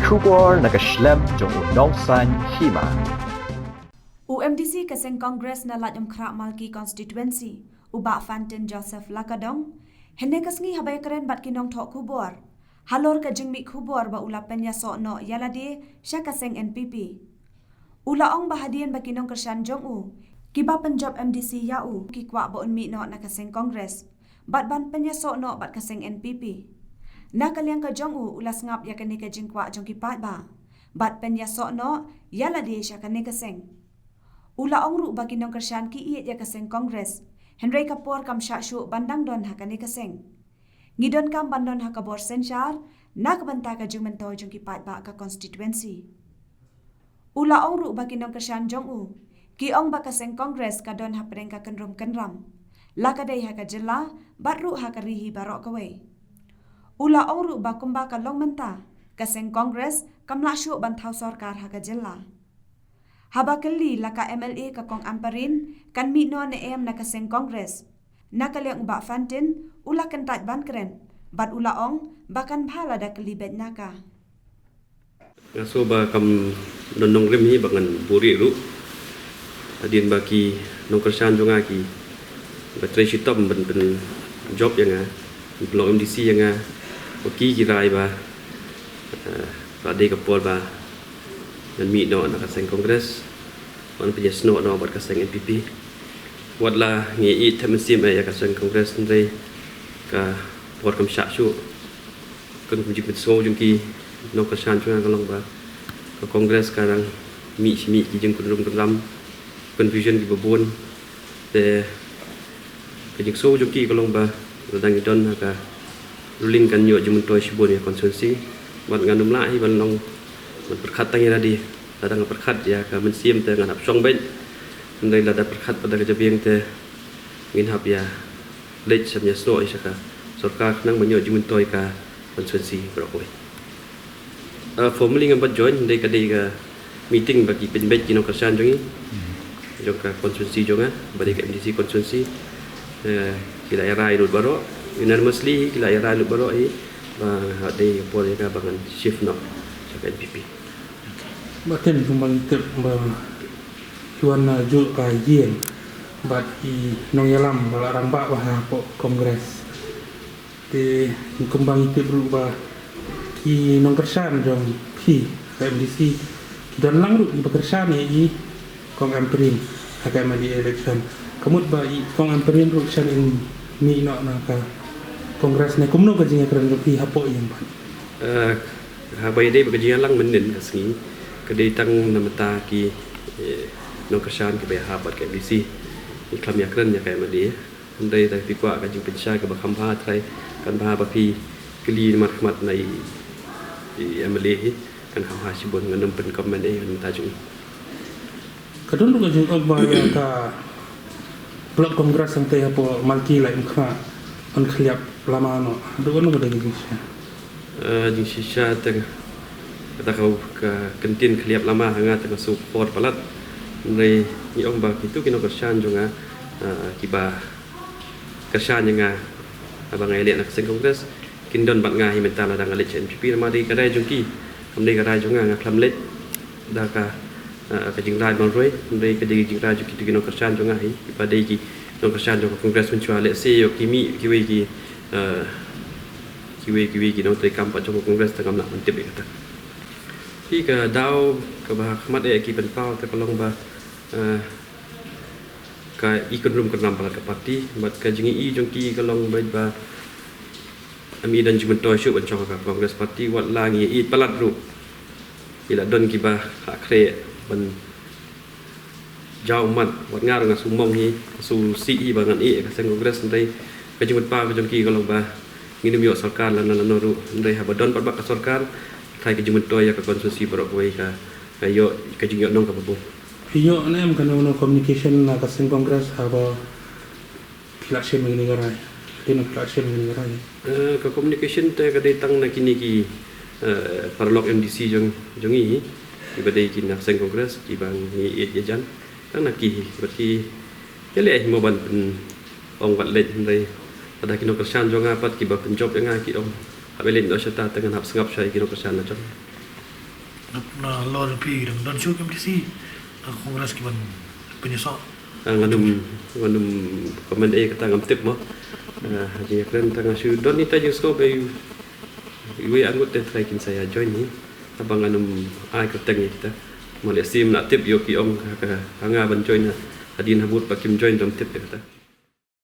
Kubor nakaslem jong nongsan hima. UMDC Kaseng Congress na Lajam Krak Malki Constituency Ubak Fantin Joseph Lakadong hene kasngi habay keren bat kinong Tok Kubor halor ka jingmi Kubor ba ula penya no yalade sya Kaseng NPP ula ong bahadian ba kinong Kershan Jong U kiba penjob MDC yau ki kwa ba unmi no na Kaseng Congress bat ban penya no bat Kaseng NPP na kaliang ka Jong U ula ngap ya kani ka jingkwa jong kipat ba bat penya no yalade sya kani Kaseng ula ongru bagi nong Kershan ki iet ya Kaseng Congress Henry Kapor kam syu bandang don hakani Kaseng ngidon kam bandon hakabor sensyar nak banta ka jung mentoy jung kipat ba ka constituency ula ongru bagi nong Kershan Jong U ki ong ba Kaseng Congress ka don hapreng ka kenrum kenram lakadai haka jela batru hakarihi barok kawe ula ongru ba kumba ka long menta Kaseng Congress kam syu bantau sarkar haka jela haba kali laka MLA ka kong amparin kan mi no na em na Kaseng Congress na kaliang ba fantin ula kan tat ban keren bat ula ong bakan bhala da kali bet naka so ba kam nonong rem hi bangan buri ru adin baki nong Kershan jonga ki batre shitom ben job yang blok MDC yang oki kirai ba de kapol ba dan mi no na Kaseng Congress on pija sno no bat Kaseng NPP wadla ngi i thamsim ya Kaseng Congress ndai ka por kam sha shu kan kum jik so jung ki no Kershan chung ka long ba ka Congress karang mi ki jung kun ram confusion ki babon te ka jik so jung ki ka long ba dang don ka ruling kan yo jung toy shibon ya constituency wat nganum la hi ban long berkat tangi tadi datang berkat ya ke mensim te nganap song ben ndai la da berkat pada kejabiang te ngin hab ya lech samnya sno isaka sarkar nang menyo jimun toy ka konstituensi brokoi formally ngambat join ndai kadai ka meeting bagi penbet kino Kershan jongi jong ka konstituensi jonga bagi ka MDC konstituensi kila era ilut baro unanimously kila era ilut baro ai ba dei pol ya bangan shift no sa NPP Baten kumbang tep tuan jul ka yen bat i nong yalam balarang ba bah po kongres te kumbang tep ru ba ki nong Kershan jong pi MDC dan lang ru di Kershan i kong amprin akan di election kamut ba i kong amprin ru shan in mi no na ka kongres ne kumno ka jinga kran ru pi hapo yang ban habai dei bagajian lang menin kasni kedai tang namata ki nong Kershan ki bay habat ka MDC iklam yakran ya kay madi ndai ta pikwa ka jing pensya ka bakham pha trai kan ba ba pi kli marhamat nai MLA kan kham ha sibon nganum pen komen ai namata jung kadon ru ka jing ba ya ka blok kongres ang te hapo malki la imkha on khliap lama no do no ka dagi jing shisha te kata kau ke kentin keliap lama hanga termasuk port palat dari ni ong ba itu kino Kershan jonga kiba Kershan nga abang elek nak Kaseng Congress kindon bat nga himental dang alech NPP ma di kadai jongki amdei kadai jonga nga klam lech da ka jingrai bang roi amdei ka jingrai jongki kino Kershan jonga hi kiba dei ki no Kershan jonga Congress menchua lek se yo kimi kiwe ki ki no te kampa jonga Congress tangam nak mentip kata khi ka dau ka ba khmat e ki pen pau te kalong ba ka ikon rum kan nampal ka parti bat ka jingi i jongki kalong ba ami dan jumen toy shu ban chong ka Congress party wat langi i palat ru ila don ki ba ha kre ban jau mat wat ngar nga sumong hi su si i ba ngan e ka Kaseng Congress ndai ka jumen pa jongki kalong ba nginum yo sarkar lan lan ru ndai ha ba don pat ba ka sarkar thai ke jumen toy ka konstitusi borok wei ka yo ka jing yo nong ka babu yo nem kan no communication na Kaseng Congress aba election mengini garai tin election mengini garai ka communication te ka datang na kini ki parlok MDC jongi ibadai ki na Kaseng Congress ki bang i jan kan na ki berarti ele mo ban ong bat let ndai pada kino Kershan jonga pat ki ba penjob nga ki ong abelin do syata dengan hap sengap syai kino Kershan na jong na law pi dan chu MDC na kongres ki ban penyesal nganum komen ai kata ngam tip mo dia keren tengah su don ni tajung so bay we anggota traikin saya join ni abang nganum ai keteng kita mo le sim nak tip yo ki om ka hanga ban join hadin habut pakim join dom tip kata